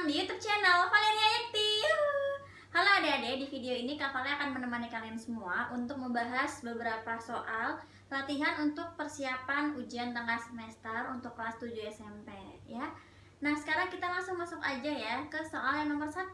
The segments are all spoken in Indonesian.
datang di YouTube channel Valeria Yakti. Halo adik-adik, di video ini Kak Vale akan menemani kalian semua untuk membahas beberapa soal latihan untuk persiapan ujian tengah semester untuk kelas 7 SMP ya. Nah, sekarang kita langsung masuk aja ya ke soal yang nomor 1.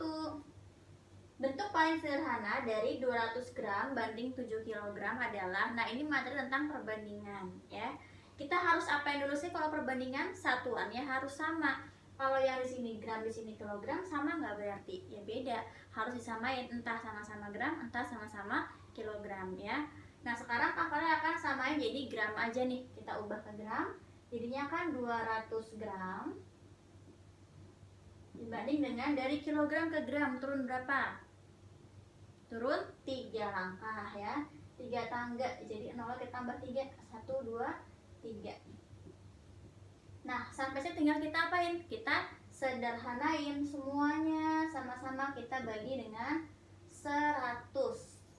Bentuk paling sederhana dari 200 gram banding 7 kg adalah, nah ini materi tentang perbandingan ya. Kita harus apain dulu sih kalau perbandingan? Satuannya harus sama. Kalau yang di sini gram, di sini kilogram, sama nggak berarti? Ya beda, harus disamain, entah sama-sama gram, entah sama-sama kilogram ya. Nah sekarang Kak Vale akan samain jadi gram aja nih, kita ubah ke gram. Jadinya kan 200 gram dibanding dengan dari kilogram ke gram, turun berapa? Turun 3 langkah ya, 3 tangga, jadi 0 kita tambah 3, 1, 2, 3. Nah, sampai sini tinggal kita apain? Kita sederhanain semuanya, sama-sama kita bagi dengan 100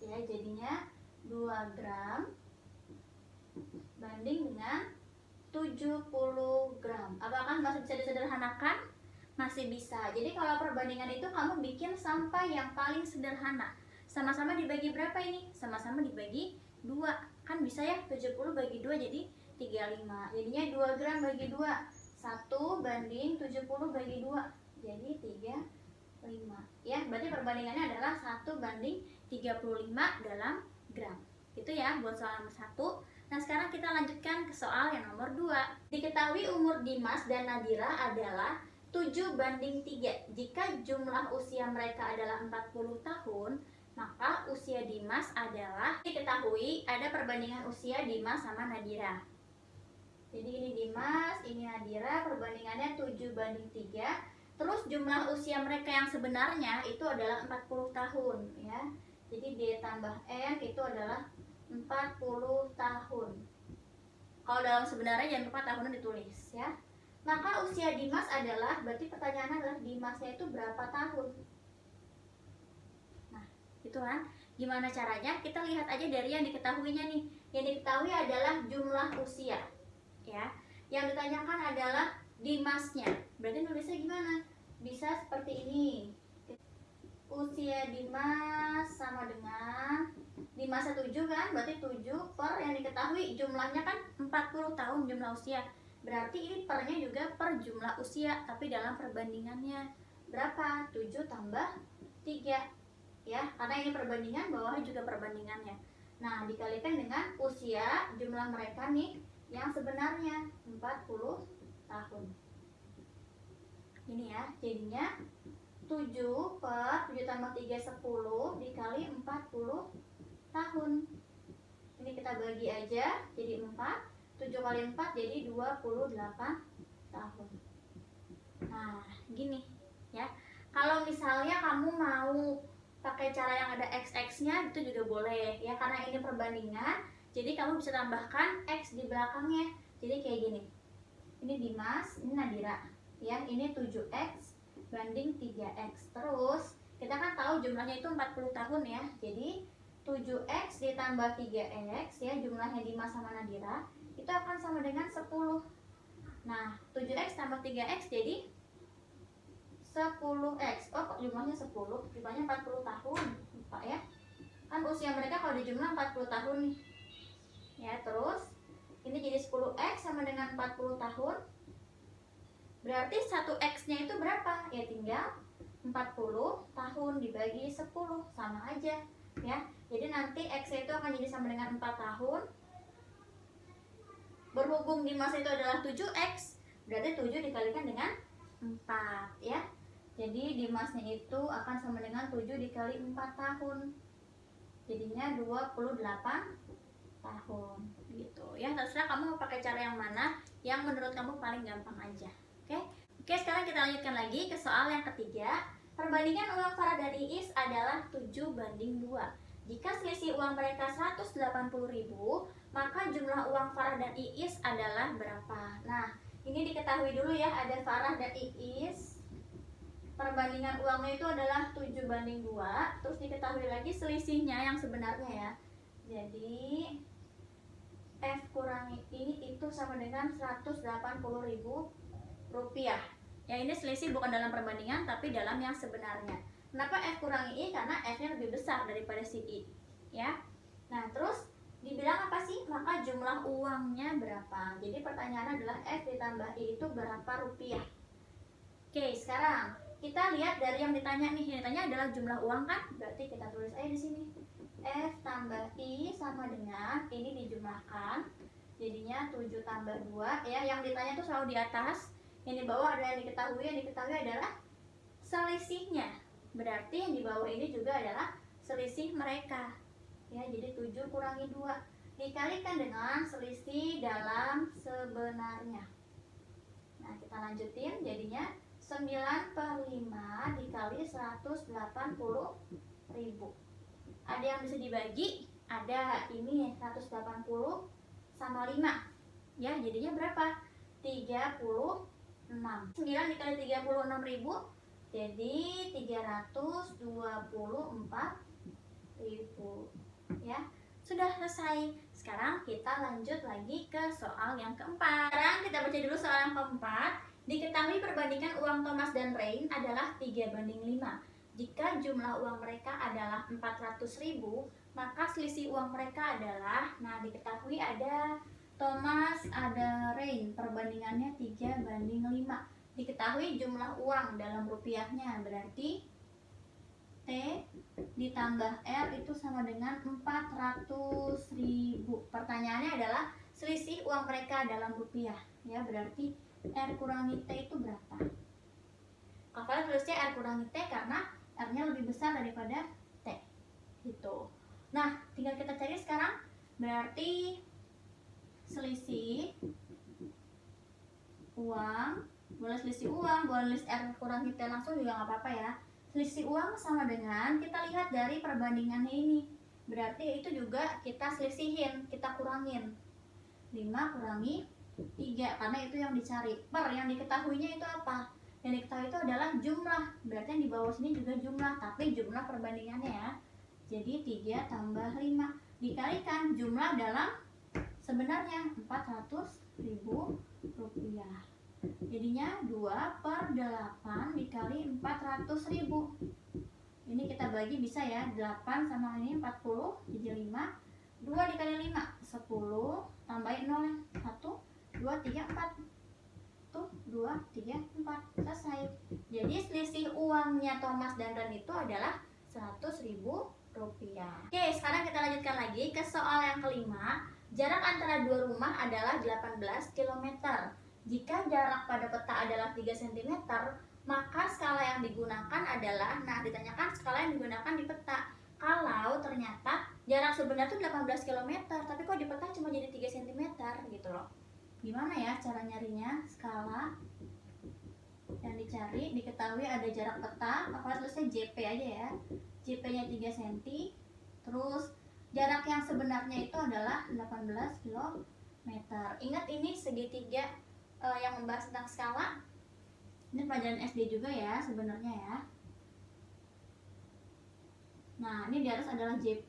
ya, jadinya 2 gram banding dengan 70 gram. Apakah masih bisa disederhanakan? Masih bisa. Jadi kalau perbandingan itu kamu bikin sampai yang paling sederhana. Sama-sama dibagi berapa ini? Sama-sama dibagi 2. Kan bisa ya, 70 bagi 2 jadi 35. Jadinya 2 gram bagi 2. 1 banding 70 bagi 2. Jadi 35. Ya, berarti perbandingannya adalah 1 banding 35 dalam gram. Itu ya buat soal nomor 1. Nah, sekarang kita lanjutkan ke soal yang nomor 2. Diketahui umur Dimas dan Nadira adalah 7 banding 3. Jika jumlah usia mereka adalah 40 tahun, maka usia Dimas adalah, diketahui ada perbandingan usia Dimas sama Nadira. Jadi ini Dimas, ini Nadira, perbandingannya 7 banding 3. Terus jumlah usia mereka yang sebenarnya itu adalah 40 tahun ya. Jadi D tambah N itu adalah 40 tahun. Kalau dalam sebenarnya jangan lupa tahunnya ditulis ya. Maka usia Dimas adalah, berarti pertanyaannya adalah Dimasnya itu berapa tahun? Nah, itu kan. Gimana caranya? Kita lihat aja dari yang diketahuinya nih. Yang diketahui adalah jumlah usia. Ya, yang ditanyakan adalah Dimasnya. Berarti nulisnya gimana? Bisa seperti ini. Usia Dimas sama dengan Dimasnya 7 kan? Berarti 7 per yang diketahui jumlahnya kan 40 tahun jumlah usia. Berarti ini pernya juga per jumlah usia, tapi dalam perbandingannya berapa? 7 tambah 3. Ya, karena ini perbandingan, bawahnya juga perbandingannya. Nah, dikalikan dengan usia jumlah mereka nih yang sebenarnya 40 tahun. Ini ya, jadinya 7 per 7 tambah 3 10 dikali 40 tahun. Ini kita bagi aja jadi 4. 7 kali 4 jadi 28 tahun. Nah, gini ya. Kalau misalnya kamu mau pakai cara yang ada x-nya itu juga boleh ya, karena ini perbandingan. Jadi kamu bisa tambahkan X di belakangnya. Jadi kayak gini. Ini Dimas, ini Nadira. Ya, ini 7X banding 3X. Terus, kita kan tahu jumlahnya itu 40 tahun ya. Jadi, 7X ditambah 3X ya, jumlahnya Dimas sama Nadira, itu akan sama dengan 10. Nah, 7X tambah 3X jadi 10X. Oh, kok jumlahnya 10? Jumlahnya 40 tahun. Lupa ya. Kan usia mereka kalau dijumlah 40 tahun nih. Ya, terus ini jadi 10X sama dengan 40 tahun. Berarti 1X-nya itu berapa? Ya tinggal 40 tahun dibagi 10, sama aja ya. Jadi nanti X-nya itu akan jadi sama dengan 4 tahun. Berhubung Dimas itu adalah 7X, berarti 7 dikalikan dengan 4 ya. Jadi Dimasnya itu akan sama dengan 7 dikali 4 tahun. Jadinya 28 tahun gitu ya. Terserah kamu mau pakai cara yang mana, yang menurut kamu paling gampang aja. Oke, sekarang kita lanjutkan lagi ke soal yang ketiga. Perbandingan uang Farah dan Iis adalah 7 banding 2. Jika selisih uang mereka 180.000, maka jumlah uang Farah dan Iis adalah berapa? Nah, ini diketahui dulu ya, ada Farah dan Iis. Perbandingan uangnya itu adalah 7 banding 2. Terus diketahui lagi selisihnya yang sebenarnya ya. Jadi F kurangi I itu sama dengan 180.000 rupiah. Ya, ini selisih bukan dalam perbandingan tapi dalam yang sebenarnya. Kenapa F kurangi I? Karena F-nya lebih besar daripada si I. Ya. Nah, terus dibilang apa sih? Maka jumlah uangnya berapa? Jadi pertanyaannya adalah F ditambah I itu berapa rupiah? Oke, sekarang kita lihat dari yang ditanya nih. Yang ditanya adalah jumlah uang kan? Berarti kita tulis aja di sini. F tambah I sama dengan ini dijumlahkan. Jadinya 7 tambah 2 ya. Yang ditanya tuh selalu di atas. Yang di bawah adalah yang diketahui adalah selisihnya. Berarti yang di bawah ini juga adalah selisih mereka. Ya, jadi 7 kurangi 2 dikalikan dengan selisih dalam sebenarnya. Nah, kita lanjutin jadinya 9/5 dikali 180.000. Ada yang bisa dibagi? Ada, ini 180 sama 5. Ya, jadinya berapa? 36. 9 dikali 36.000 jadi 324.000. Ya, sudah selesai. Sekarang kita lanjut lagi ke soal yang keempat. Sekarang kita baca dulu soal yang keempat. Diketahui perbandingan uang Thomas dan Rain adalah 3/5. Jika jumlah uang mereka adalah 400.000, maka selisih uang mereka adalah, nah diketahui ada Thomas, ada Rain, perbandingannya 3/5. Diketahui jumlah uang dalam rupiahnya, berarti T ditambah R itu sama dengan 400.000. Pertanyaannya adalah selisih uang mereka dalam rupiah. Ya, berarti R kurangi T itu berapa? Kalian tulisnya R kurangi T karena R-nya lebih besar daripada T. Gitu. Nah, tinggal kita cari sekarang. Berarti selisih uang, boleh selisih uang, boleh list R kurangi T langsung juga nggak apa-apa ya. Selisih uang sama dengan, kita lihat dari perbandingannya ini. Berarti itu juga kita selisihin, kita kurangin. 5 kurangi 3, karena itu yang dicari. Per, yang diketahuinya itu apa? Yang diketahui itu adalah jumlah. Berarti yang di bawah sini juga jumlah, tapi jumlah perbandingannya ya. Jadi 3 tambah 5 dikalikan jumlah dalam sebenarnya 400.000 rupiah. Jadinya 2/8 dikali 400.000. Ini kita bagi bisa ya, 8 sama ini 40 jadi 5. 2 dikali 5 10, tambahin 0 1 2 3 4. Tuh 2 3 4 selesai. Jadi selisih uangnya Thomas dan Ren itu adalah 100.000 rupiah. Oke, sekarang kita lanjutkan lagi ke soal yang kelima. Jarak antara dua rumah adalah 18 km. Jika jarak pada peta adalah 3 cm, maka skala yang digunakan adalah, nah ditanyakan skala yang digunakan di peta. Kalau ternyata jarak sebenarnya itu 18 km, tapi kok di peta cuma jadi 3 cm gitu loh. Gimana ya cara nyarinya? Skala yang dicari, diketahui ada jarak peta, maka tulisnya JP aja ya. JP-nya 3 cm. Terus jarak yang sebenarnya itu adalah 18 km. Ingat ini segitiga yang membahas tentang skala. Ini pelajaran SD juga ya sebenarnya ya. Nah, ini di atas adalah JP,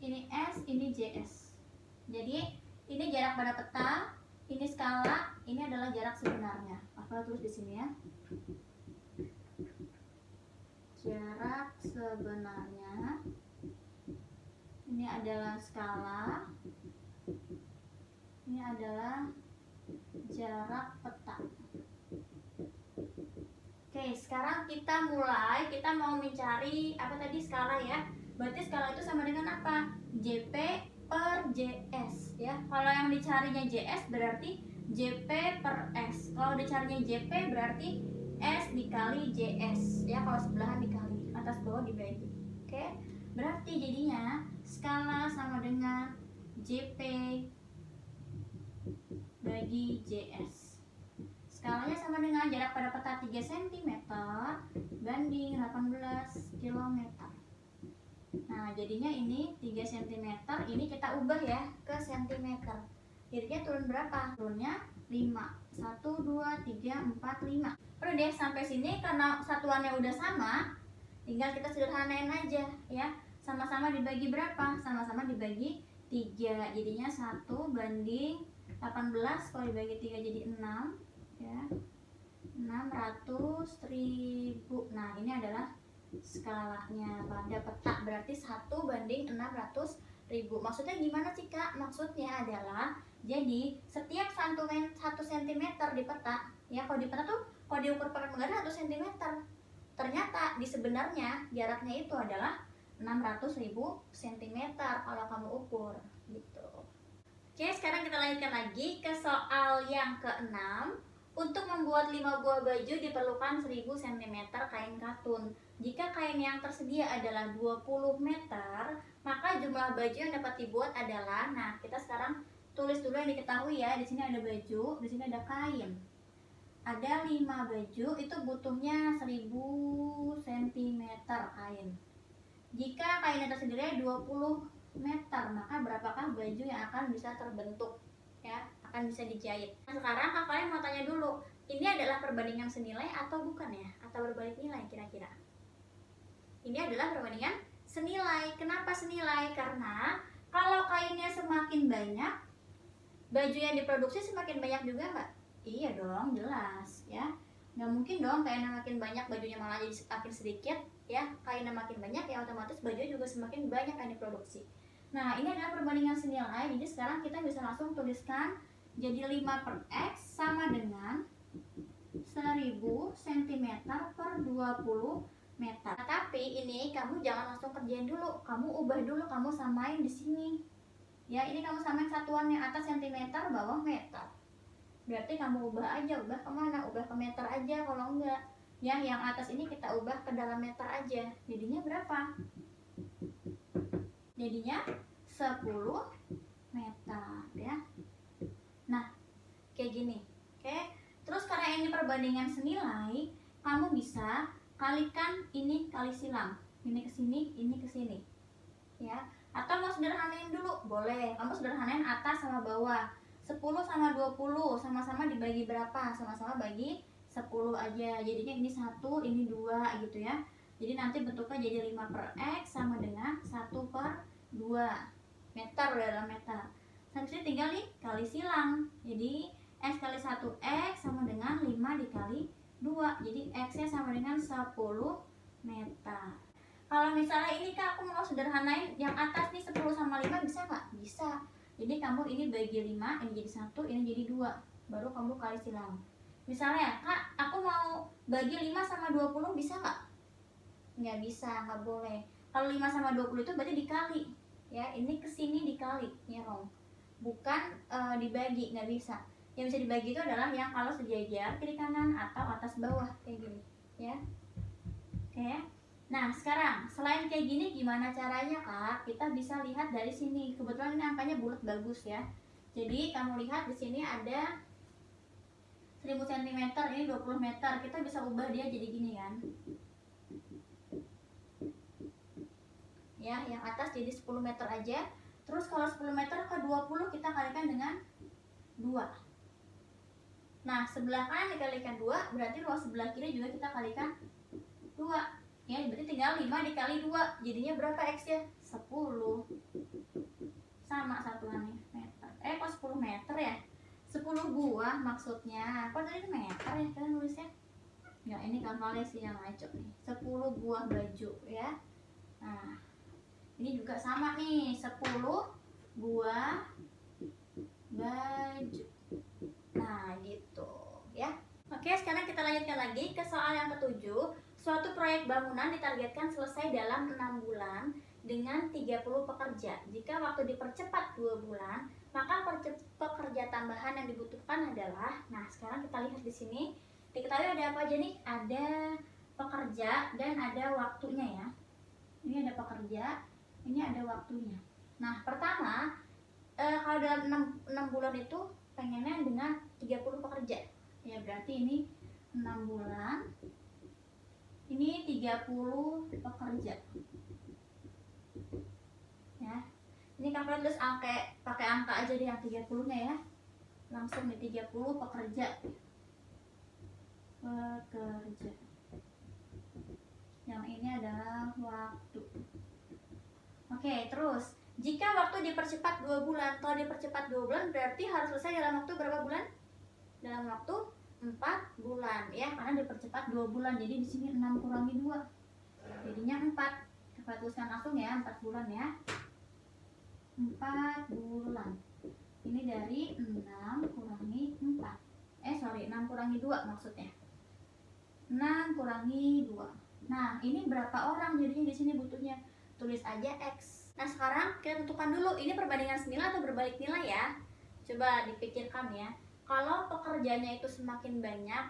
ini S, ini JS. Jadi ini jarak pada peta, ini skala, ini adalah jarak sebenarnya. Aku tulis di sini ya. Jarak sebenarnya. Ini adalah skala. Ini adalah jarak peta. Oke, sekarang kita mau mencari apa tadi, skala ya. Berarti skala itu sama dengan apa? JP per JS ya. Kalau yang dicarinya JS berarti JP per S. Kalau dicarinya JP berarti S dikali JS ya. Kalau sebelahan dikali, atas bawah dibagi. Oke, berarti jadinya skala sama dengan JP bagi JS. Skalanya sama dengan jarak pada peta 3 cm banding 18 km. Nah, jadinya ini 3 cm, ini kita ubah ya ke cm. Jadinya turun berapa? Turunnya 5. 1, 2, 3, 4, 5. Udah deh, sampai sini karena satuannya udah sama, tinggal kita sederhanain aja ya. Sama-sama dibagi berapa? Sama-sama dibagi 3. Jadinya 1 banding 18, kalau dibagi 3 jadi 6 ya. 6 600.000. Nah, ini adalah skalanya pada peta, berarti 1:600.000. Maksudnya gimana sih Kak? Maksudnya adalah jadi setiap 1 cm di peta, ya kalau di peta tuh kalau diukur pakai penggara 1 cm. Ternyata di sebenarnya jaraknya itu adalah 600.000 cm kalau kamu ukur gitu. Oke, sekarang kita lanjutkan lagi ke soal yang ke-6. Untuk membuat 5 buah baju diperlukan 1000 cm kain katun. Jika kain yang tersedia adalah 20 meter, maka jumlah baju yang dapat dibuat adalah, nah kita sekarang tulis dulu yang diketahui ya. Di sini ada baju, di sini ada kain. Ada 5 baju, itu butuhnya 1000 cm kain. Jika kain yang tersedia 20 meter, maka berapakah baju yang akan bisa terbentuk? Ya, akan bisa dijahit. Nah, sekarang kalian mau tanya dulu, ini adalah perbandingan senilai atau bukan ya? Atau berbalik nilai kira-kira? Ini adalah perbandingan senilai. Kenapa senilai? Karena kalau kainnya semakin banyak, baju yang diproduksi semakin banyak juga nggak? Iya dong, jelas ya. Nggak mungkin dong kainnya makin banyak, bajunya malah jadi semakin sedikit ya. Kainnya makin banyak ya otomatis baju juga semakin banyak yang diproduksi. Nah, ini adalah perbandingan senilai. Jadi sekarang kita bisa langsung tuliskan jadi 5/x sama dengan 1000 cm per 20 meter. Nah, tapi ini kamu jangan langsung kerjain dulu. Kamu ubah dulu, kamu samain di sini. Ya, ini kamu samain satuannya, atas cm, bawah meter. Berarti kamu ubah aja, ubah kemana? Ubah ke meter aja kalau enggak. Ya, yang atas ini kita ubah ke dalam meter aja. Jadinya berapa? Jadinya 10 meter ya. Nah, kayak gini. Oke. Terus karena ini perbandingan senilai, kamu bisa kalikan ini kali silang. Ini ke sini, ini ke sini. Ya. Atau mau sederhanain dulu, boleh. Kamu sederhanain atas sama bawah. 10 sama 20 sama-sama dibagi berapa? Sama-sama bagi 10 aja. Jadinya ini 1, ini 2 gitu ya. Jadi nanti bentuknya jadi 5/x sama dengan 1/2 meter dalam meter. Sampai sini tinggal nih kali silang. Jadi x kali 1x sama dengan 5 dikali 2. Jadi x-nya sama dengan 10 meter. Kalau misalnya ini Kak, aku mau sederhanain yang atas nih 10 sama 5 bisa nggak? Bisa. Jadi kamu ini bagi 5, ini jadi 1, ini jadi 2. Baru kamu kali silang. Misalnya Kak, aku mau bagi 5 sama 20 bisa nggak? Nggak bisa, nggak boleh. Kalau 5 sama 20 itu berarti dikali ya, ini kesini dikali ya Rom, bukan dibagi, nggak bisa. Yang bisa dibagi itu adalah yang kalau sejajar kiri kanan atau atas bawah kayak gini ya. Oke. Nah sekarang selain kayak gini gimana caranya Kak? Kita bisa lihat dari sini, kebetulan ini angkanya bulat bagus ya. Jadi kamu lihat di sini ada 1000 cm, ini 20 meter. Kita bisa ubah dia jadi gini kan. Ya, yang atas jadi 10 meter aja. Terus kalau 10 meter ke 20 kita kalikan dengan 2. Nah, sebelah kanan dikalikan 2, berarti ruas sebelah kiri juga kita kalikan 2. Ya, berarti tinggal 5 dikali 2. Jadinya berapa X ya? 10. Sama satuannya, meter. Kok 10 meter ya? 10 buah maksudnya. Kok tadi meter ya kalian nulisnya? Ya, ini kalkulasi yang ngaco nih. 10 buah baju ya. Nah, ini juga sama nih, 10 buah baju. Nah, gitu ya. Oke, sekarang kita lanjutkan lagi ke soal yang ke-7. Suatu proyek bangunan ditargetkan selesai dalam 6 bulan dengan 30 pekerja. Jika waktu dipercepat 2 bulan, maka pekerja tambahan yang dibutuhkan adalah, nah sekarang kita lihat di sini, diketahui ada apa aja nih? Ada pekerja dan ada waktunya ya. Ini ada pekerja, ini ada waktunya. Nah, pertama, kalau dalam 6 bulan itu pengennya dengan 30 pekerja. Ya, berarti ini 6 bulan. Ini 30 pekerja. Ya. Ini kakak terus pakai angka aja deh yang 30-nya ya. Langsung di 30 pekerja. Pekerja. Yang ini adalah waktu. Oke, terus jika waktu dipercepat 2 bulan, kalau dipercepat 2 bulan berarti harus selesai dalam waktu berapa bulan? Dalam waktu 4 bulan ya, karena dipercepat 2 bulan. Jadi di sini 6 kurangi 2. Jadinya 4. Kita tuliskan langsung ya, 4 bulan ya. 4 bulan. Ini dari 6 kurangi 4. 6 kurangi 2 maksudnya. 6 kurangi 2. Nah, ini berapa orang jadinya di sini butuhnya? Tulis aja X. Nah, sekarang kita tentukan dulu ini perbandingan senilai atau berbalik nilai ya. Coba dipikirkan ya. Kalau pekerjaannya itu semakin banyak,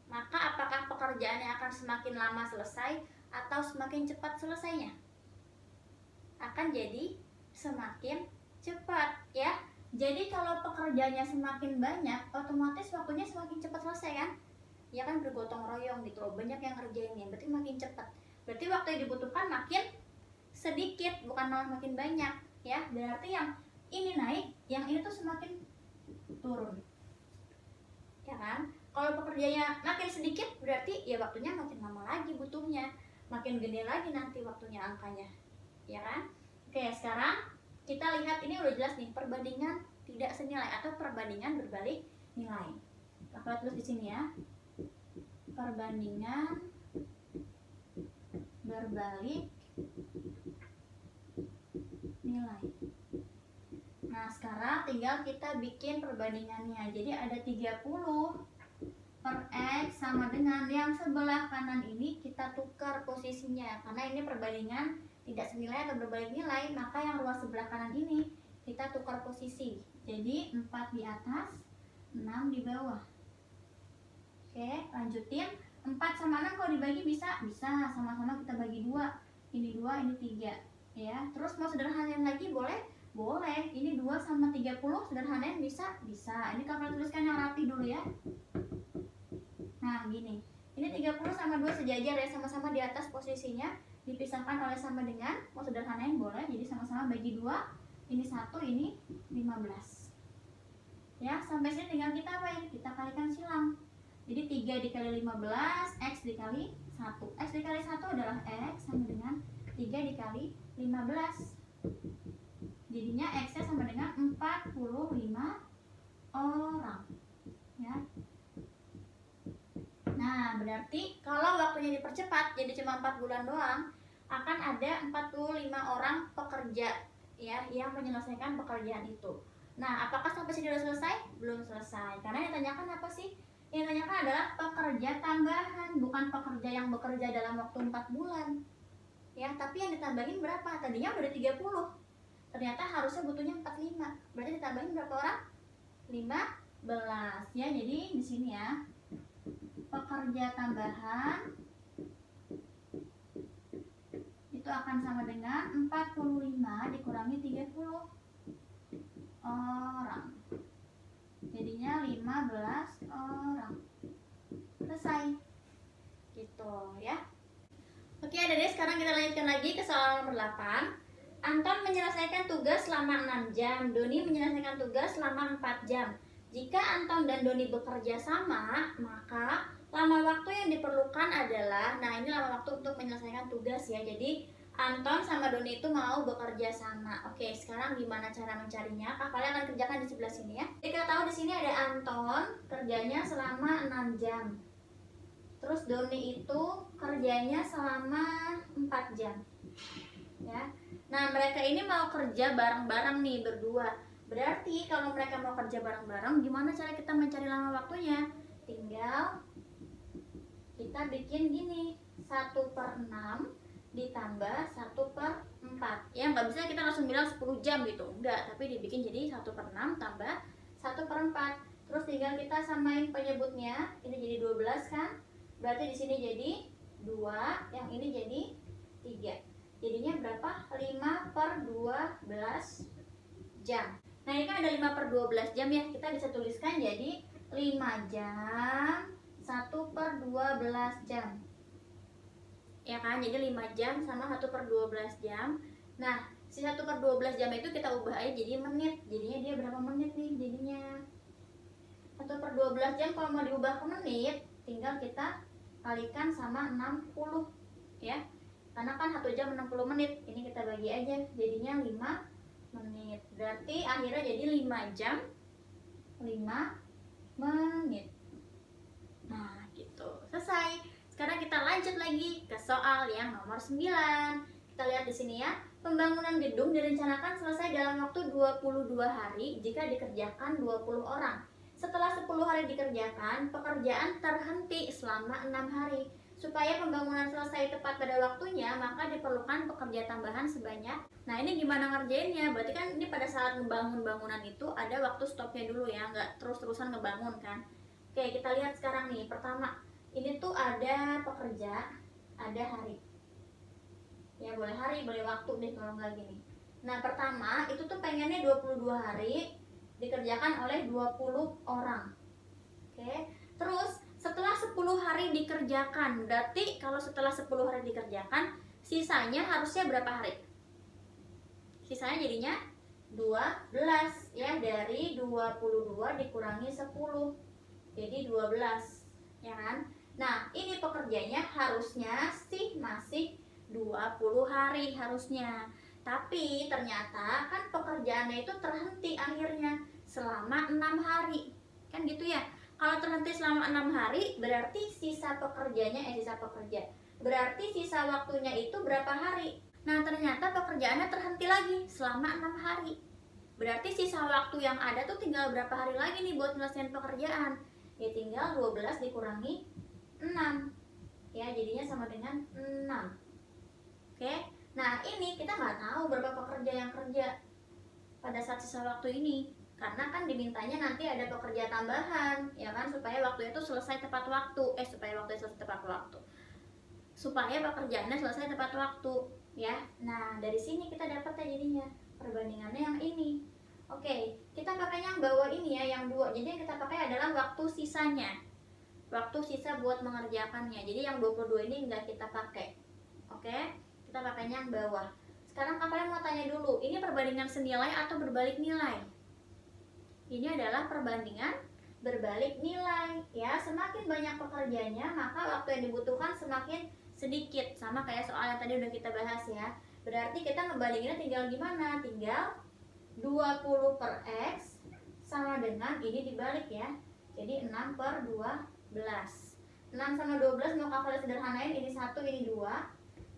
maka apakah pekerjaannya akan semakin lama selesai atau semakin cepat selesainya? Akan jadi semakin cepat ya. Jadi kalau pekerjaannya semakin banyak, otomatis waktunya semakin cepat selesai kan? Ya kan, bergotong royong gitu loh, banyak yang ngerjainnya, berarti makin cepat. Berarti waktu yang dibutuhkan makin sedikit, bukan malah makin banyak ya. Berarti yang ini naik, yang ini tuh semakin turun. Ya kan? Kalau pekerjaannya makin sedikit, berarti ya waktunya makin lama lagi butuhnya, makin gede lagi nanti waktunya angkanya. Ya kan? Oke, sekarang kita lihat ini udah jelas nih, perbandingan tidak senilai atau perbandingan berbalik nilai. Kita tulis di sini ya. Perbandingan berbalik nilai. Nah, sekarang tinggal kita bikin perbandingannya. Jadi ada 30 per X sama dengan yang sebelah kanan ini kita tukar posisinya. Karena ini perbandingan tidak senilai atau berbalik nilai, maka yang ruas sebelah kanan ini kita tukar posisi. Jadi 4 di atas, 6 di bawah. Oke, lanjutin. 4 sama 6 kalau dibagi bisa? Bisa, sama-sama kita bagi 2. Ini 2, ini 3. Ya, terus mau sederhanain lagi boleh? Boleh. Ini 2 sama 30 sederhanain bisa? Bisa. Ini kakak tuliskan yang rapi dulu ya. Nah, gini. Ini 30 sama 2 sejajar ya, sama-sama di atas posisinya. Dipisahkan oleh sama dengan, mau sederhanain boleh. Jadi sama-sama bagi 2. Ini 1, ini 15. Ya, sampai sini tinggal kita apa ya? Kita kalikan silang. Jadi 3 dikali 15, X dikali 1. X dikali 1 adalah X sama dengan 3 dikali 15. Jadinya X-nya sama dengan 45 orang. Ya. Nah, berarti kalau waktunya dipercepat jadi cuma 4 bulan doang, akan ada 45 orang pekerja ya yang menyelesaikan pekerjaan itu. Nah, apakah sampai sini sudah selesai? Belum selesai. Karena yang ditanyakan apa sih? Yang ditanyakan adalah pekerja tambahan, bukan pekerja yang bekerja dalam waktu 4 bulan. Ya, tapi yang ditambahin berapa? Tadinya udah 30. Ternyata harusnya butuhnya 45. Berarti ditambahin berapa orang? 15. Ya, jadi di sini ya. Pekerja tambahan itu akan sama dengan 45 dikurangi 30 orang. Jadinya 15 orang. Selesai. Gitu ya. Oke, Adik-adik, sekarang kita lanjutkan lagi ke soal nomor 8. Anton menyelesaikan tugas selama 6 jam, Doni menyelesaikan tugas selama 4 jam. Jika Anton dan Doni bekerja sama, maka lama waktu yang diperlukan adalah, nah ini lama waktu untuk menyelesaikan tugas ya. Jadi Anton sama Doni itu mau bekerja sama. Oke, sekarang gimana cara mencarinya? Kalian akan kerjakan di sebelah sini ya. Jadi kita tahu di sini ada Anton kerjanya selama 6 jam. Terus Doni itu kerjanya selama 4 jam. Ya. Nah, mereka ini mau kerja bareng-bareng nih berdua. Berarti kalau mereka mau kerja bareng-bareng, gimana cara kita mencari lama waktunya? Tinggal kita bikin gini, 1/6 ditambah 1/4. Ya, nggak bisa kita langsung bilang 10 jam gitu. Enggak, tapi dibikin jadi 1/6 tambah 1/4. Terus tinggal kita samain penyebutnya. Ini jadi 12 kan? Berarti di sini jadi 2, yang ini jadi 3. Jadinya berapa? 5/12 jam. Nah, ini kan ada 5/12 jam ya. Kita bisa tuliskan jadi 5 jam 1/12 jam. Ya kan? Jadi 5 jam sama 1/12 jam. Nah, si 1/12 jam itu kita ubah aja jadi menit. Jadinya dia berapa menit nih jadinya? 1/12 jam kalau mau diubah ke menit, tinggal kita kalikan sama 60 ya. Karena kan 1 jam 60 menit. Ini kita bagi aja, jadinya 5 menit. Berarti akhirnya jadi 5 jam 5 menit. Selesai. Sekarang kita lanjut lagi ke soal yang nomor 9. Kita lihat di sini ya. Pembangunan gedung direncanakan selesai dalam waktu 22 hari jika dikerjakan 20 orang. Setelah 10 hari dikerjakan, pekerjaan terhenti selama 6 hari. Supaya pembangunan selesai tepat pada waktunya, maka diperlukan pekerja tambahan sebanyak. Nah, ini gimana ngerjainnya? Berarti kan ini pada saat ngebangun bangunan itu ada waktu stopnya dulu ya, nggak terus-terusan ngebangun kan. Oke, kita lihat sekarang nih. Pertama, ini tuh ada pekerja, ada hari. Ya, boleh hari, boleh waktu deh kalau nggak gini. Nah, pertama, itu tuh pengennya 22 hari dikerjakan oleh 20 orang. Oke, terus setelah 10 hari dikerjakan, berarti kalau setelah 10 hari dikerjakan, sisanya harusnya berapa hari? Sisanya jadinya 12 ya, dari 22 dikurangi 10. Jadi 12, ya kan? Nah, ini pekerjanya harusnya sih masih 20 hari harusnya. Tapi ternyata kan pekerjaannya itu terhenti akhirnya selama 6 hari. Kan gitu ya. Kalau terhenti selama 6 hari berarti sisa pekerjanya berarti sisa waktunya itu berapa hari? Nah, ternyata pekerjaannya terhenti lagi selama 6 hari. Berarti sisa waktu yang ada tuh tinggal berapa hari lagi nih buat menyelesaikan pekerjaan? Ya tinggal 12 dikurangi 6. Ya, jadinya sama dengan 6. Oke. Nah, ini kita nggak tahu berapa pekerja yang kerja pada saat sisa waktu ini. Karena kan dimintanya nanti ada pekerja tambahan, ya kan, supaya waktu itu selesai tepat waktu. Supaya pekerjaannya selesai tepat waktu, ya. Nah, dari sini kita dapat ya jadinya perbandingannya yang ini. Oke, kita pakainya yang bawah ini ya, yang 2. Jadi yang kita pakai adalah waktu sisanya. Waktu sisa buat mengerjakannya. Jadi yang 22 ini nggak kita pakai. Oke, kita pakainya yang bawah. Sekarang kalian mau tanya dulu, ini perbandingan senilai atau berbalik nilai? Ini adalah perbandingan berbalik nilai ya. Semakin banyak pekerjanya, maka waktu yang dibutuhkan semakin sedikit. Sama kayak soal yang tadi udah kita bahas ya. Berarti kita ngebandinginnya tinggal gimana? Tinggal 20 per X sama dengan ini dibalik ya. Jadi 6 per 12. 6 sama 12 mau kalkulasi sederhanain, ini 1, ini 2.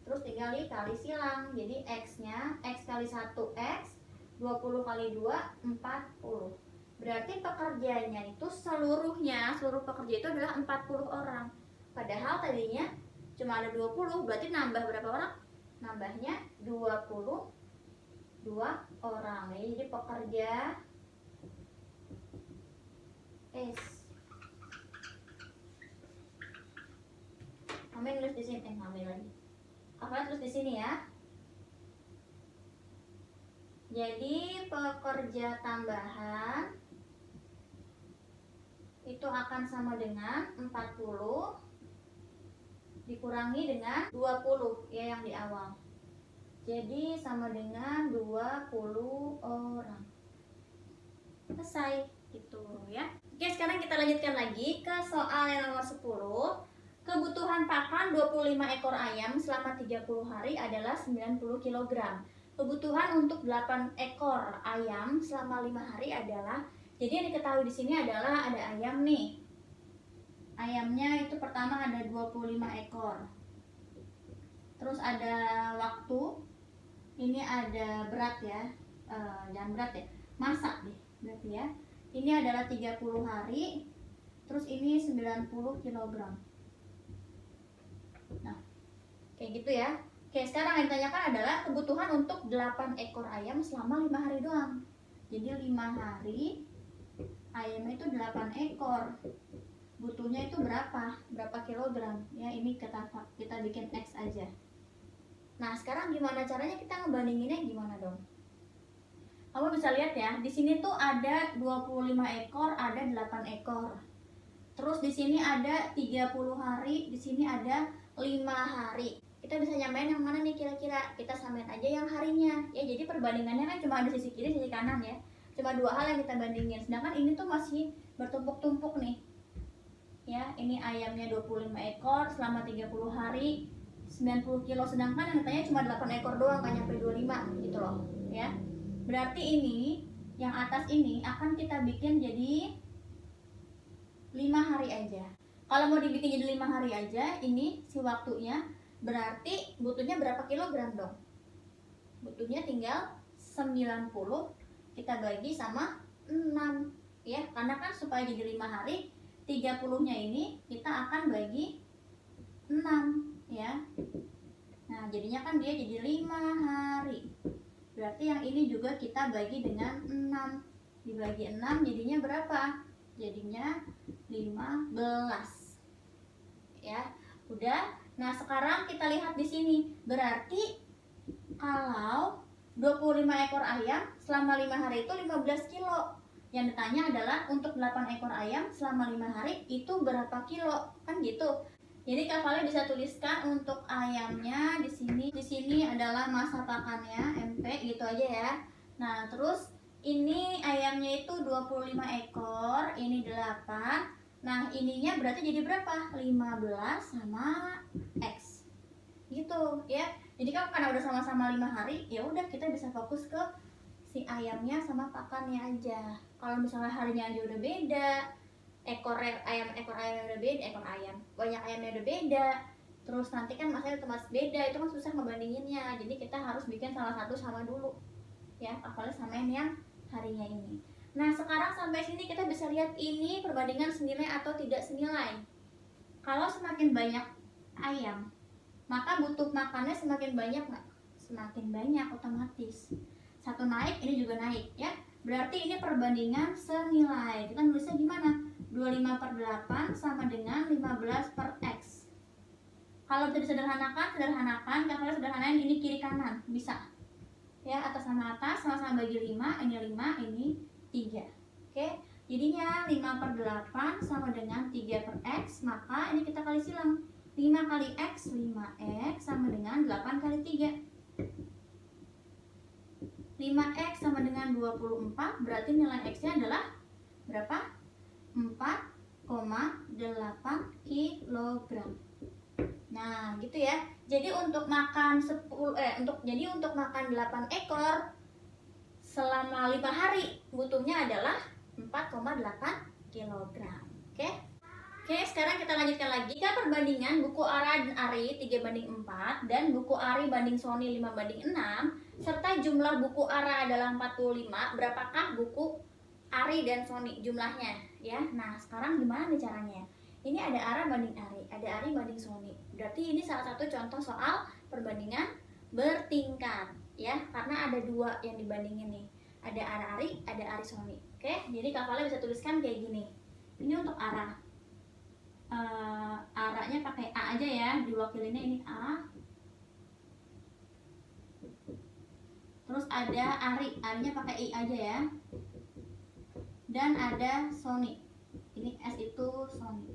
Terus tinggal dikali silang. Jadi X-nya, X kali 1 X, 20 kali 2, 40. Berarti pekerjanya itu seluruh pekerja itu adalah 40 orang. Padahal tadinya cuma ada 20, berarti nambah berapa orang? Nambahnya 22 orang. Jadi pekerja S. Kami tulis di sini, Kalian tulis di sini ya. Jadi pekerja tambahan itu akan sama dengan 40 dikurangi dengan 20 ya yang di awal. Jadi sama dengan 20 orang. Selesai gitu ya. Oke, sekarang kita lanjutkan lagi ke soal yang nomor 10. Kebutuhan pakan 25 ekor ayam selama 30 hari adalah 90 kg. Kebutuhan untuk 8 ekor ayam selama 5 hari adalah, jadi yang diketahui di sini adalah ada ayam nih. Ayamnya itu pertama ada 25 ekor. Terus ada waktu. Ini ada berat ya. Jangan berat ya. Masak deh berarti ya. Ini adalah 30 hari. Terus ini 90 kg. Nah, kayak gitu ya. Oke, sekarang yang ditanyakan adalah kebutuhan untuk 8 ekor ayam selama 5 hari doang. Jadi 5 hari ayamnya itu 8 ekor. Butuhnya itu berapa? Berapa kilogram? Ya, ini kita bikin X aja. Nah, sekarang gimana caranya kita ngebandinginnya gimana dong? Kamu bisa lihat ya, di sini tuh ada 25 ekor, ada 8 ekor. Terus di sini ada 30 hari, di sini ada 5 hari. Kita bisa nyamain yang mana nih kira-kira? Kita samain aja yang harinya. Ya, jadi perbandingannya kan cuma ada sisi kiri, sisi kanan ya. Cuma 2 hal yang kita bandingin. Sedangkan ini tuh masih bertumpuk-tumpuk nih. Ya, ini ayamnya 25 ekor selama 30 hari 90 kilo, sedangkan yang ditanya cuma 8 ekor doang, kan nyampe 25 gitu loh ya. Berarti ini yang atas ini akan kita bikin jadi 5 hari aja. Kalau mau dibikin jadi 5 hari aja, ini si waktunya, berarti butuhnya berapa kilogram dong? Butuhnya tinggal 90 kita bagi sama 6 ya, karena kan supaya jadi 5 hari 30-nya ini kita akan bagi 6 ya. Nah jadinya kan dia jadi 5 hari, berarti yang ini juga kita bagi dengan 6, dibagi 6 jadinya berapa? Jadinya 15 ya. Udah. Nah sekarang kita lihat di sini, berarti kalau 25 ekor ayam selama 5 hari itu 15 kilo. Yang ditanya adalah untuk 8 ekor ayam selama 5 hari itu berapa kilo? Kan gitu. Jadi Kak Vale bisa tuliskan untuk ayamnya di sini. Di sini adalah masa pakannya MP gitu aja ya. Nah, terus ini ayamnya itu 25 ekor, ini 8. Nah, ininya berarti jadi berapa? 15 sama X. Gitu ya. Jadi kan karena udah sama-sama 5 hari, ya udah kita bisa fokus ke si ayamnya sama pakannya aja. Kalau misalnya harinya aja udah beda, ekor ayamnya udah beda, ekor ayam, banyak ayamnya udah beda, terus nanti kan masanya otomatis beda, itu kan susah ngebandinginnya. Jadi kita harus bikin salah satu sama dulu ya, apalagi samain yang harinya ini. Nah sekarang sampai sini kita bisa lihat ini perbandingan senilai atau tidak senilai. Kalau semakin banyak ayam, maka butuh makannya semakin banyak nggak? Semakin banyak otomatis. Satu naik, ini juga naik ya. Berarti ini perbandingan senilai. Kita nulisnya gimana? 25/8 sama dengan 15 per X. Kalau bisa disederhanakan, kalau sederhanain ini kiri kanan, bisa. Ya, atas sama atas, sama-sama bagi 5, ini 5, ini 3. Oke, jadinya 5/8 sama dengan 3 per X, maka ini kita kali silang. 5 kali X, 5X sama dengan 8 kali 3. 5X sama dengan 24, berarti nilai X-nya adalah berapa? 4,8 kg. Nah, gitu ya. Jadi untuk makan 8 ekor selama 5 hari butuhnya adalah 4,8 kg. Oke? Oke, sekarang kita lanjutkan lagi ke perbandingan buku Ara dan Ari 3/4 dan buku Ari banding Sony 5/6 serta jumlah buku Ara adalah 45. Berapakah buku Ari dan Sony jumlahnya ya? Nah, sekarang gimana nih caranya? Ini ada Ara banding Ari, ada Ari banding Sony. Berarti ini salah satu contoh soal perbandingan bertingkat ya, karena ada 2 yang dibandingin nih. Ada Ara Ari, ada Ari Sony. Oke, jadi Kak Vale bisa tuliskan kayak gini. Ini untuk Ara. Aranya pakai A aja ya, diwakilinnya ini A. Terus ada Ari, Arinya pakai I aja ya. Dan ada Sony, ini S itu Sony.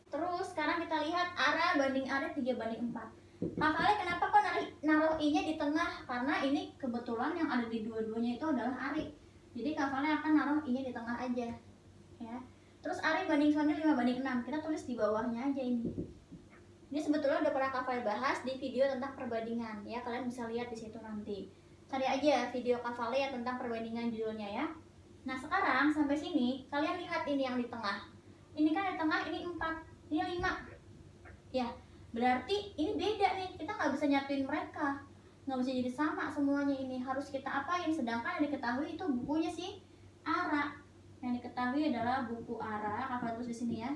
Terus sekarang kita lihat Ara banding Ari 3/4. Kak Vale kenapa kok naruh I nya di tengah? Karena ini kebetulan yang ada di dua-duanya itu adalah Ari. Jadi Kak Vale akan naruh I nya di tengah aja ya. Terus Ari banding Sony 5/6, kita tulis di bawahnya aja ini. Ini sebetulnya udah pernah Kak Vale bahas di video tentang perbandingan ya, kalian bisa lihat di situ nanti. Cari aja video Kak Vale ya tentang perbandingan judulnya ya. Nah sekarang sampai sini kalian lihat ini yang di tengah. Ini kan di tengah ini 4, ini 5. Ya, berarti ini beda nih, kita nggak bisa nyatuin mereka, nggak bisa jadi sama semuanya. Ini harus kita apain? Sedangkan yang diketahui itu bukunya si Ara. Yang diketahui adalah buku Ara, Kak Vale tulis di sini ya.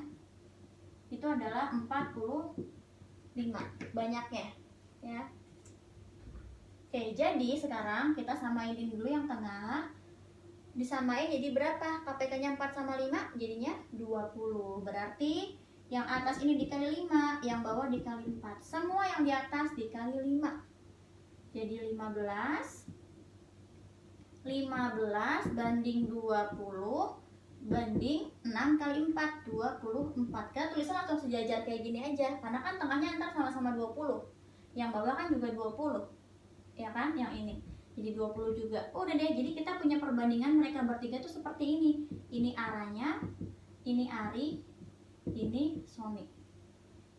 Itu adalah 45 banyaknya ya. Oke, jadi sekarang kita samain dulu yang tengah. Disamain jadi berapa? KPK-nya 4 sama 5 jadinya 20. Berarti yang atas ini dikali 5, yang bawah dikali 4. Semua yang di atas dikali 5. Jadi 15 banding 20 banding 6 kali 4, 24. Kita tulisnya langsung sejajar kayak gini aja, karena kan tengahnya ntar sama-sama 20. Yang bawah kan juga 20 ya kan, yang ini jadi 20 juga. Udah deh, jadi kita punya perbandingan mereka bertiga tuh seperti ini. Ini Aranya, ini Ari, ini Sony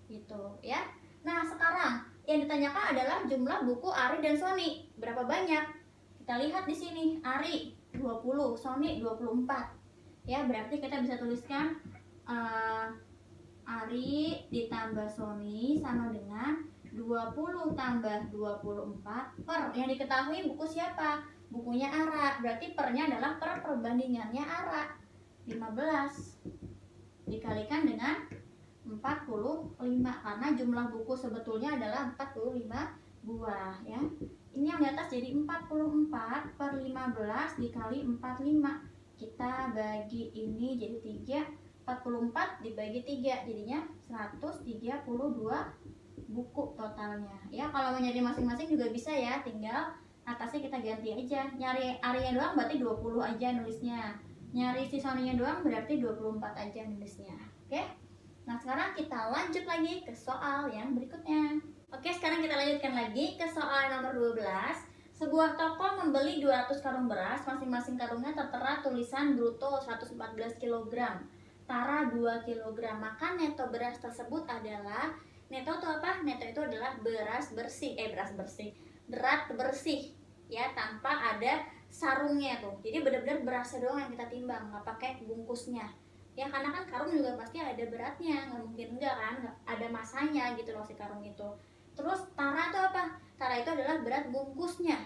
gitu ya. Nah sekarang yang ditanyakan adalah jumlah buku Ari dan Sony berapa banyak. Kita lihat di sini, Ari 20, Sony 24 ya. Berarti kita bisa tuliskan Ari ditambah Sony sama dengan 20 tambah 24 per. Yang diketahui buku siapa? Bukunya Ara. Berarti pernya adalah per perbandingannya Ara. 15 dikalikan dengan 45 karena jumlah buku sebetulnya adalah 45 buah ya. Ini yang di atas jadi 44 per 15 dikali 45. Kita bagi ini jadi 3. 44 dibagi 3 jadinya 132 buku totalnya ya. Kalau mau nyari masing-masing juga bisa ya, tinggal atasnya kita ganti aja. Nyari area doang berarti 20 aja nulisnya, nyari sisanya doang berarti 24 aja nulisnya. Oke, nah sekarang kita lanjut lagi ke soal yang berikutnya. Oke, sekarang kita lanjutkan lagi ke soal nomor 12. Sebuah toko membeli 200 karung beras, masing-masing karungnya tertera tulisan bruto 114 kg, tara 2 kg. Maka neto beras tersebut adalah, neto itu apa? Neto itu adalah beras bersih, berat bersih ya, tanpa ada sarungnya tuh. Jadi benar-benar berasnya doang yang kita timbang, nggak pakai bungkusnya ya, karena kan karung juga pasti ada beratnya, nggak mungkin enggak kan, nggak ada masanya gitu loh si karung itu. Terus tara itu apa? Tara itu adalah berat bungkusnya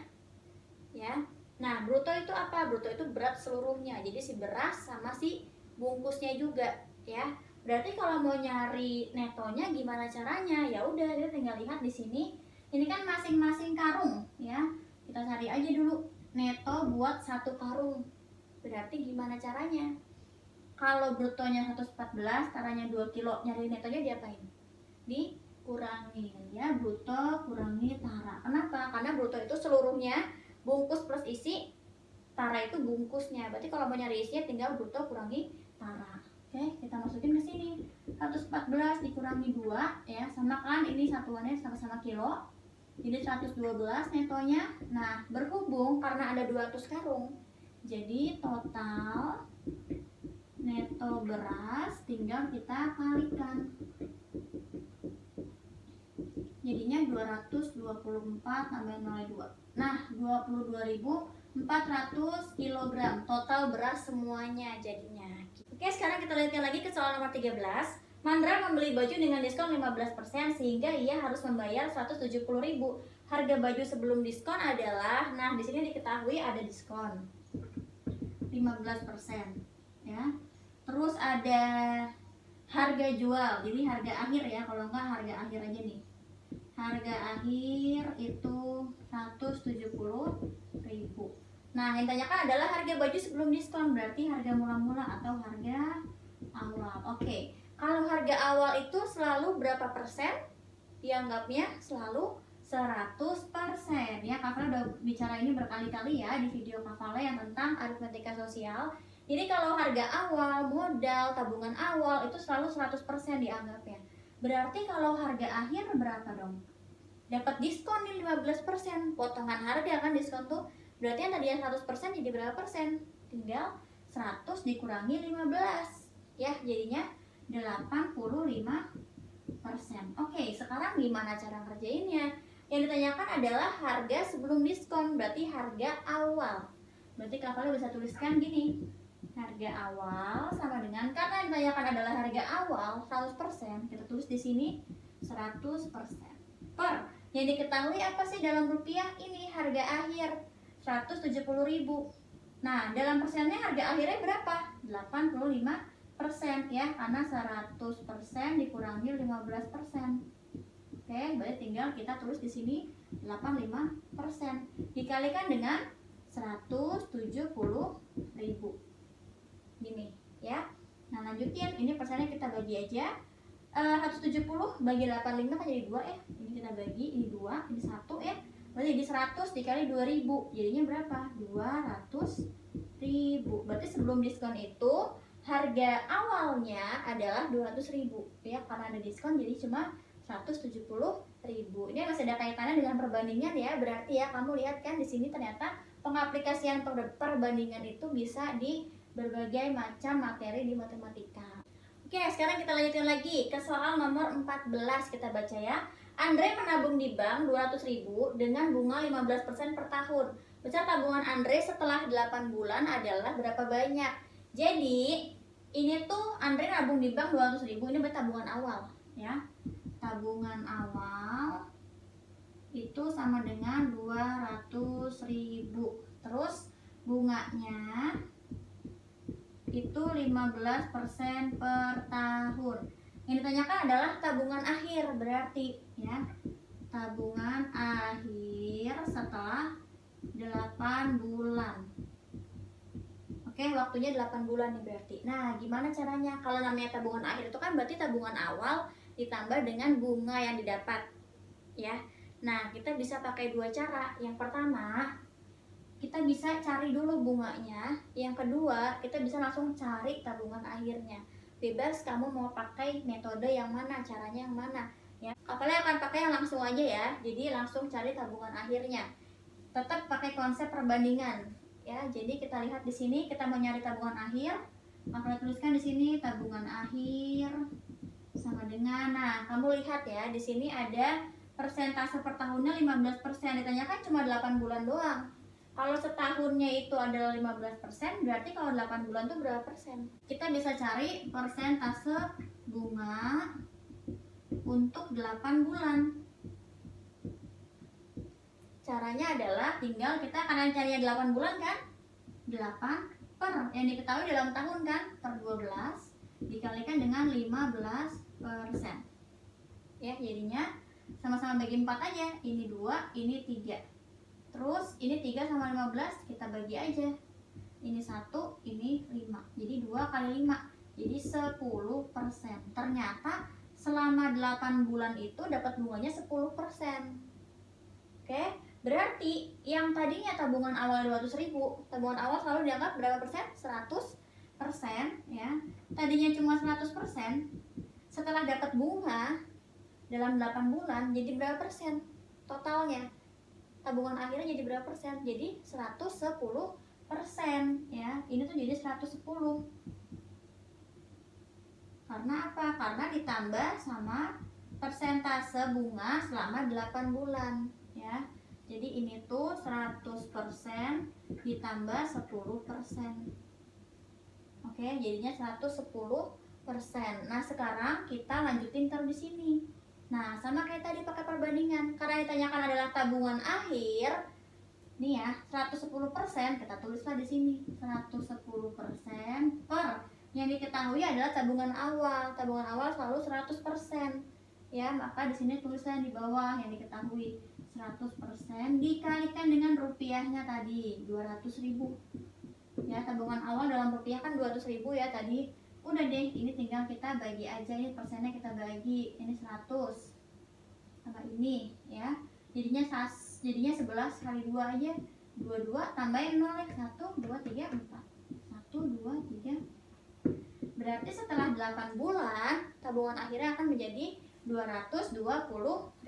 ya. Nah bruto itu apa? Bruto itu berat seluruhnya, jadi si beras sama si bungkusnya juga ya. Berarti kalau mau nyari netonya gimana caranya? Ya udah, kita tinggal lihat di sini. Ini kan masing-masing karung ya. Kita cari aja dulu neto buat satu karung. Berarti gimana caranya? Kalau brutonya 114, taranya 2 kilo, nyari netonya diapain? Dikurangi ya, bruto kurangi tara. Kenapa? Karena bruto itu seluruhnya, bungkus plus isi, tara itu bungkusnya. Berarti kalau mau nyari isinya tinggal bruto kurangi tara. Oke, kita masukin ke sini. 114 dikurangi 2 ya, sama kan ini satuannya sama-sama kilo. Jadi 112 netonya. Nah, berhubung karena ada 200 karung, jadi total neto beras tinggal kita kalikan. Jadinya 224 tambah 02. Nah, 22.400 kg total beras semuanya jadinya. Oke, sekarang kita lihat lagi ke soal nomor 13. Mandra membeli baju dengan diskon 15% sehingga ia harus membayar 170.000. Harga baju sebelum diskon adalah, nah di sini diketahui ada diskon 15% ya. Terus ada harga jual, jadi harga akhir ya, kalau enggak harga akhir aja nih. Harga akhir itu 170.000. Nah, yang ditanyakan adalah harga baju sebelum diskon, berarti harga mula-mula atau harga awal. Oke, kalau harga awal itu selalu berapa persen? Dianggapnya selalu 100% ya. Kak Fala udah bicara ini berkali-kali ya di video Kak Fala yang tentang aritmetika sosial. Jadi kalau harga awal, modal, tabungan awal itu selalu 100% dianggapnya. Berarti kalau harga akhir berapa dong? Dapat diskon nih 15%, potongan harga kan diskon tuh. Berarti yang tadinya 100% jadi berapa persen? Tinggal 100 dikurangi 15 ya, jadinya 85%. Oke, sekarang gimana cara ngerjainnya? Yang ditanyakan adalah harga sebelum diskon, berarti harga awal. Berarti Kak Fala bisa tuliskan gini. Harga awal sama dengan, karena yang ditanyakan adalah harga awal 100%, kita tulis di sini 100% per. Yang diketahui apa sih dalam rupiah? Ini harga akhir 170.000. Nah, dalam persennya harga akhirnya berapa? 85% ya, karena 100% dikurangi 15%. Oke, berarti tinggal kita tulis di sini 85% dikalikan dengan 170.000. Gini ya. Nah, lanjutin, ini persennya kita bagi aja. 170 bagi 85 kan jadi 2 ya. Ini kita bagi, ini 2, ini 1 ya. Berarti jadi 100 dikali 2000, jadinya berapa? 200.000. Berarti sebelum diskon itu harga awalnya adalah 200.000 ya, karena ada diskon jadi cuma 170.000. Ini masih ada kaitannya dengan perbandingan ya. Berarti ya, kamu lihat kan di sini ternyata pengaplikasian perbandingan itu bisa di berbagai macam materi di matematika. Oke, sekarang kita lanjutkan lagi ke soal nomor 14. Kita baca ya. Andre menabung di bank 200.000 dengan bunga 15% per tahun. Besar tabungan Andre setelah 8 bulan adalah berapa banyak? Jadi Ini tuh Andre nabung di bank 200.000, ini berarti tabungan awal ya. Tabungan awal itu sama dengan 200.000. Terus bunganya itu 15% per tahun. Yang ditanyakan adalah tabungan akhir, berarti ya. Tabungan akhir setelah 8 bulan. Oke, waktunya 8 bulan nih berarti. Nah, gimana caranya? Kalau namanya tabungan akhir itu kan berarti tabungan awal ditambah dengan bunga yang didapat. Ya. Nah, kita bisa pakai dua cara. Yang pertama, kita bisa cari dulu bunganya. Yang kedua, kita bisa langsung cari tabungan akhirnya. Bebas kamu mau pakai metode yang mana, caranya yang mana. Ya, kalian akan pakai yang langsung aja ya. Jadi langsung cari tabungan akhirnya. Tetap pakai konsep perbandingan. Ya, jadi kita lihat di sini kita mau nyari tabungan akhir, maka tuliskan di sini tabungan akhir sama dengan, nah kamu lihat ya di sini ada persentase per tahunnya 15%. Ditanyakan cuma 8 bulan doang. Kalau setahunnya itu adalah 15%, berarti kalau 8 bulan itu berapa persen? Kita bisa cari persentase bunga untuk 8 bulan. Caranya adalah tinggal kita karena carinya 8 bulan kan, 8 per yang diketahui dalam tahun kan, per 12 dikalikan dengan 15%. Ya, jadinya sama-sama bagi 4 aja. Ini 2, ini 3. Terus ini 3 sama 15 kita bagi aja. Ini 1, ini 5. Jadi 2 kali 5. Jadi 10%. Ternyata selama 8 bulan itu dapat bunganya 10%. Oke? Berarti yang tadinya tabungan awal 200.000, tabungan awal selalu dianggap berapa persen? 100% ya. Tadinya cuma 100%, setelah dapat bunga dalam 8 bulan jadi berapa persen totalnya? Tabungan akhirnya jadi berapa persen? Jadi 110% ya. Ini tuh jadi 110. Karena apa? Karena ditambah sama persentase bunga selama 8 bulan ya. Jadi ini tuh 100% ditambah 10%. Oke, jadinya 110%. Nah, sekarang kita lanjutin terus di sini. Nah, sama kayak tadi pakai perbandingan. Karena ditanyakan adalah tabungan akhir. Nih ya, 110% kita tulislah di sini. 110% per yang diketahui adalah tabungan awal. Tabungan awal selalu 100%. Ya, maka di sini tulislah di bawah yang diketahui 100% dikalikan dengan rupiahnya tadi 200.000. Ya, tabungan awal dalam rupiah kan 200.000 ya tadi. Udah deh, ini tinggal kita bagi aja, ini persennya kita bagi. Ini 100 sama ini ya. Jadinya 11 kali 2 aja. 22 tambahin 0 ya. 1 2 3 4. 1 2 3. Berarti setelah 8 bulan tabungan akhirnya akan menjadi 220.000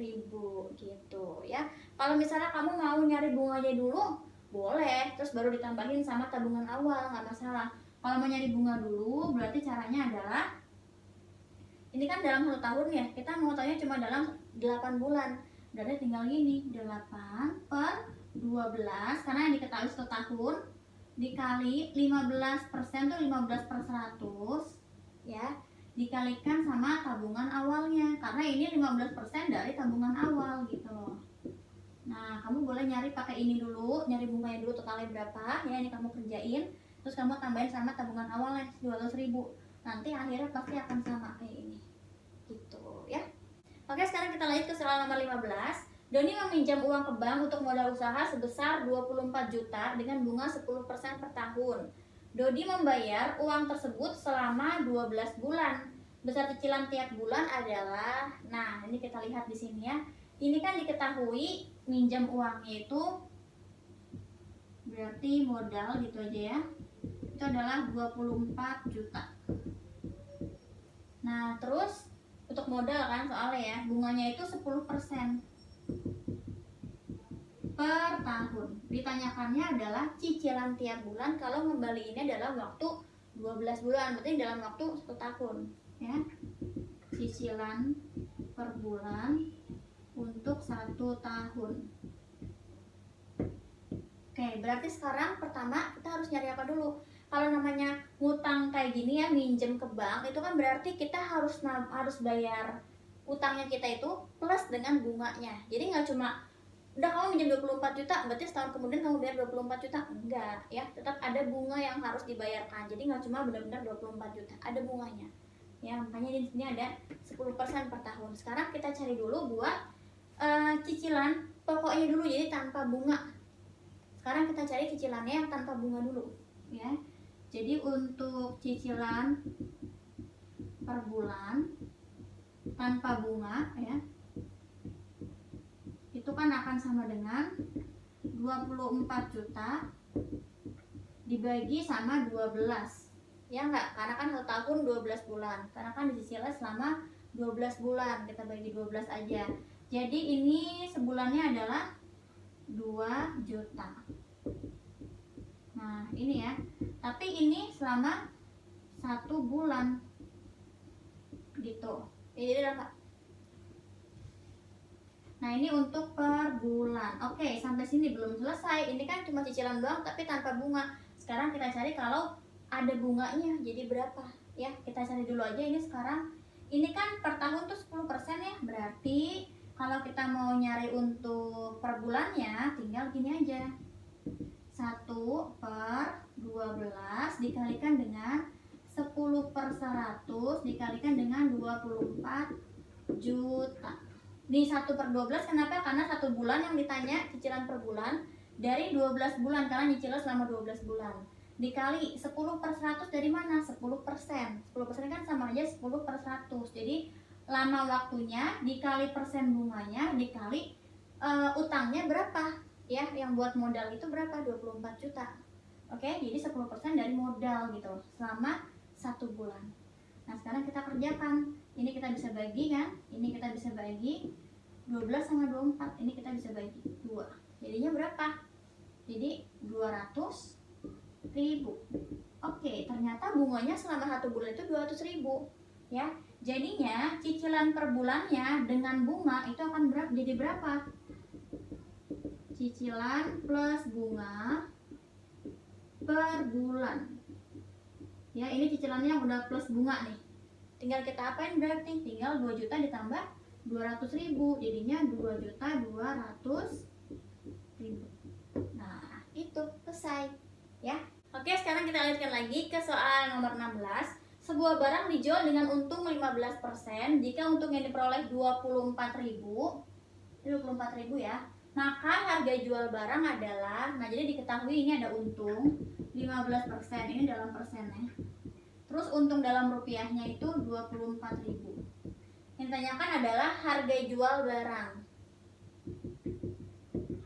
gitu ya. Kalau misalnya kamu mau nyari bunganya dulu, boleh, terus baru ditambahin sama tabungan awal, nggak masalah. Kalau mau nyari bunga dulu, berarti caranya adalah ini kan dalam 1 tahun ya, kita mau tanya cuma dalam 8 bulan. Berarti tinggal gini, 8 per 12, karena yang diketahui 1 tahun dikali 15% tuh 15 per 100 ya, dikalikan sama tabungan awalnya, karena ini 15% dari tabungan awal gitu loh. Nah, kamu boleh nyari pakai ini dulu, nyari bunganya dulu totalnya berapa ya, ini kamu kerjain, terus kamu tambahin sama tabungan awalnya 200.000. Nanti akhirnya pasti akan sama kayak ini gitu ya. Oke, sekarang kita lanjut ke soal nomor 15. Doni meminjam uang ke bank untuk modal usaha sebesar 24 juta dengan bunga 10% per tahun. Dodi membayar uang tersebut selama 12 bulan. Besar cicilan tiap bulan adalah, nah ini kita lihat di sini ya. Ini kan diketahui minjam uangnya itu berarti modal gitu aja ya. Itu adalah 24 juta. Nah, terus untuk modal kan soalnya ya, bunganya itu 10% per tahun. Ditanyakannya adalah cicilan tiap bulan kalau ngembaliinnya dalam waktu 12 bulan, berarti dalam waktu 1 tahun ya. Cicilan per bulan untuk 1 tahun. Oke, berarti sekarang pertama kita harus nyari apa dulu? Kalau namanya ngutang kayak gini ya, minjem ke bank, itu kan berarti kita harus bayar utangnya kita itu plus dengan bunganya. Jadi nggak cuma udah kamu minjem 24 juta, berarti setahun kemudian kamu bayar 24 juta. Enggak, ya. Tetap ada bunga yang harus dibayarkan. Jadi nggak cuma benar-benar 24 juta, ada bunganya. Ya, makanya di sini ada 10% per tahun. Sekarang kita cari dulu buat cicilan pokoknya dulu, jadi tanpa bunga. Sekarang kita cari cicilannya yang tanpa bunga dulu, ya. Jadi untuk cicilan per bulan tanpa bunga ya, itu kan akan sama dengan 24 juta dibagi sama 12. Ya enggak? Karena kan 1 tahun 12 bulan. Karena kan dicicilnya selama 12 bulan. Kita bagi 12 aja. Jadi ini sebulannya adalah 2 juta. Nah, ini ya. Tapi ini selama 1 bulan. Gitu. Jadi berapa? Nah, ini untuk per bulan. Oke, sampai sini belum selesai. Ini kan cuma cicilan doang tapi tanpa bunga. Sekarang kita cari kalau ada bunganya jadi berapa. Ya, kita cari dulu aja ini sekarang. Ini kan per tahun tuh 10% ya. Berarti kalau kita mau nyari untuk per bulannya tinggal gini aja. 1 per 12 dikalikan dengan 10 per 100 dikalikan dengan 24 juta. Di 1 per 12 kenapa? Karena 1 bulan yang ditanya cicilan per bulan dari 12 bulan karena nyicilnya selama 12 bulan. Dikali 10 per 100 dari mana? 10%. 10% kan sama aja 10 per 100. Jadi lama waktunya dikali persen bunganya dikali utangnya berapa? Ya, yang buat modal itu berapa? 24 juta. Oke, jadi 10% dari modal gitu selama 1 bulan. Nah, sekarang kita kerjakan. Ini kita bisa bagi kan? Ini kita bisa bagi 12 sama 24. Ini kita bisa bagi 2. Jadinya berapa? Jadi 200.000. Oke, ternyata bunganya selama 1 bulan itu 200.000. Ya, jadinya cicilan per bulannya dengan bunga itu akan jadi berapa? Cicilan plus bunga per bulan. Ya, ini cicilannya yang udah plus bunga nih. Tinggal kita apain berarti? Tinggal 2 juta ditambah 200.000. Jadinya 2.200.000. Nah, itu selesai. Ya. Oke, sekarang kita lanjutkan lagi ke soal nomor 16. Sebuah barang dijual dengan untung 15% jika untung yang diperoleh 24.000. 24.000 ya. Maka harga jual barang adalah, nah jadi diketahui ini ada untung 15%, ini dalam persennya. Terus untung dalam rupiahnya itu 24.000. Yang ditanyakan adalah harga jual barang.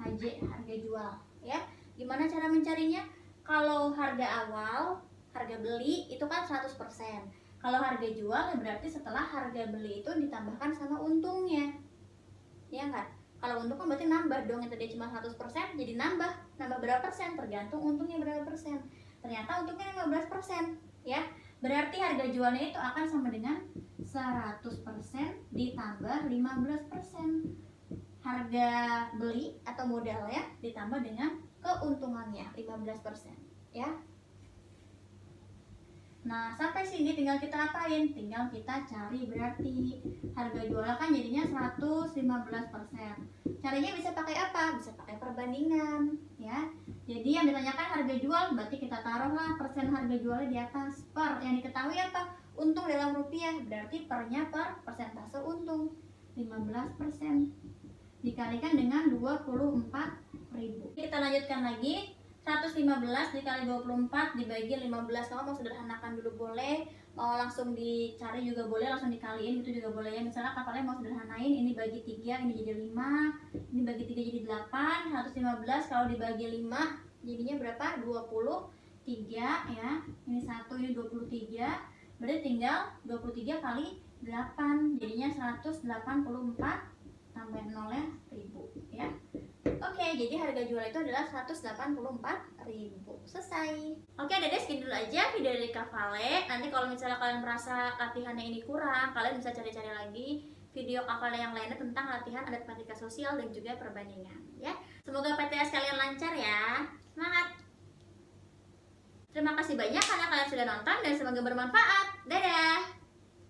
HJ, harga jual, ya. Gimana cara mencarinya? Kalau harga awal, harga beli itu kan 100%. Kalau harga jual berarti setelah harga beli itu ditambahkan sama untungnya. Ya enggak? Kalau untung kan berarti nambah dong, yang tadi cuma 100% jadi nambah berapa persen, tergantung untungnya berapa persen. Ternyata untungnya 15%, ya. Berarti harga jualnya itu akan sama dengan 100% ditambah 15%. Harga beli atau modalnya ditambah dengan keuntungannya 15%, ya. Nah, sampai sini tinggal kita apain? Tinggal kita cari berarti harga jualnya kan jadinya 115%. Caranya bisa pakai apa? Bisa pakai perbandingan, ya. Jadi yang ditanyakan harga jual, berarti kita taruhlah persen harga jualnya di atas per. Yang diketahui apa? Untung dalam rupiah, berarti pernya per persentase untung 15%. Dikalikan dengan 24.000. Kita lanjutkan lagi. 115 dikali 24 dibagi 15. Kamu mau sederhanakan dulu boleh, mau langsung dicari juga boleh, langsung dikaliin itu juga boleh ya. Misalnya kapalnya mau sederhanain, ini bagi 3, ini jadi 5, ini bagi 3 jadi 8. 115 kalau dibagi 5 jadinya berapa? 23 ya. Ini 1, ini 23. Berarti tinggal 23 kali 8 jadinya 184 tambah 0-nya 1000 ya. Oke, jadi harga jual itu adalah 184.000. Selesai. Oke, Dede segitu dulu aja video dari Kak Vale. Nanti kalau misalnya kalian merasa latihannya ini kurang, kalian bisa cari-cari lagi video Kak Vale yang lainnya tentang latihan aritmatika sosial dan juga perbandingan ya. Semoga PTS kalian lancar ya. Semangat. Terima kasih banyak karena kalian sudah nonton dan semoga bermanfaat. Dadah!